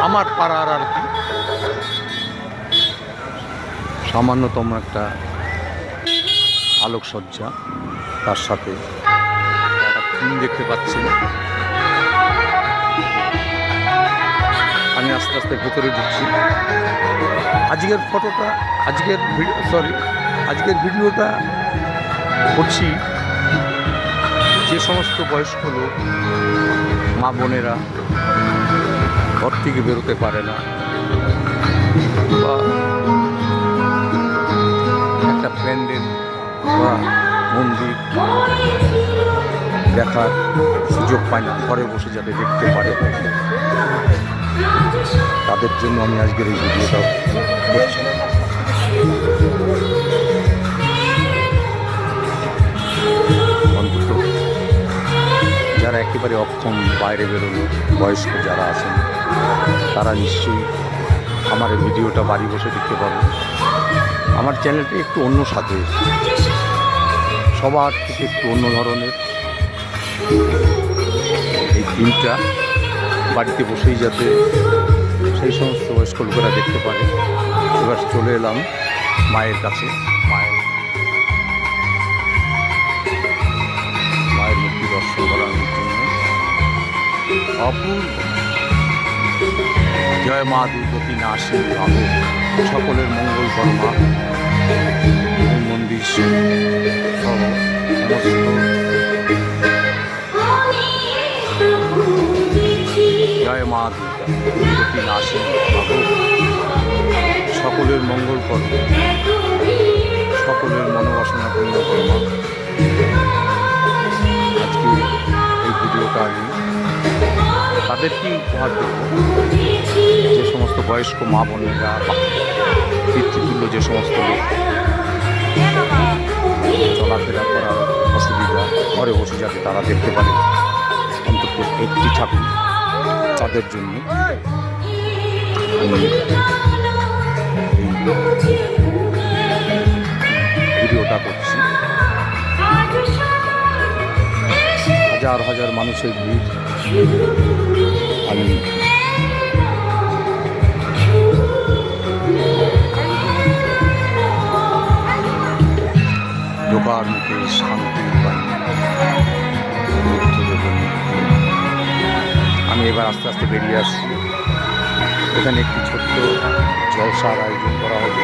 আমার পাড়ার আর কি সামান্যতম একটা আলোকসজ্জা, তার সাথে একটা থিম দেখতে পাচ্ছি। আমি আস্তে আস্তে ভেতরে ঢুকছি। আজকের ভিডিওটা করছি যে সমস্ত বয়স্ক লোক, মা বোনেরা ঘর থেকে বেরোতে পারে না বা একটা প্যান্ডেল বা মন্দির দেখার সুযোগ পায় না, ঘরে বসে যাতে দেখতে পারে, তাদের জন্য আমি আজকের এই ভিডিওটা করছি। অন্তত যারা একেবারে অক্ষম, বাইরে বেরোনো বয়স্ক যারা আছেন, তারা নিশ্চয়ই আমার এই ভিডিওটা বাড়ি বসে দেখতে পাবে। আমার চ্যানেলটা একটু অন্য সাথে, সবার থেকে একটু অন্য ধরনের। এই থিমটা বাড়িতে বসেই যাতে সেই সমস্ত বয়স্ক লোকেরা দেখতে পারে। এবার চলে এলাম মায়ের কাছে, মায়ের মূর্তি দর্শন করানোর জন্য। অপূর্ব জয় মা দুর্গতি নাশী ভাবো, সকলের মঙ্গল কর্মা। এই মন্দির সহ সমস্ত জয় মা দুর্গতি নাশী ভাবো, সকলের মঙ্গল কর্ম, সকলের মনোবাসনা পূর্ণ কর্মা। আজকে এই ভিডিওটা আমি তাদেরকে উপহার দেব, যে সমস্ত বয়স্ক মা বোনেরা, পিতৃতুল্য যে সমস্ত লোক, চলাফেরা করার অসুবিধা, ঘরে বসে যাতে তারা দেখতে পারে অন্তত একটি ঠাকুর, তাদের জন্য আমি ভিডিওটা করছি। হাজার হাজার মানুষের ভিড়। আমি ঢোকার মুখে শান্তি পাই, আমি এবার আস্তে আস্তে বেরিয়ে আসছি। এখানে একটি ছোট্ট জলসার আয়োজন করা হবে।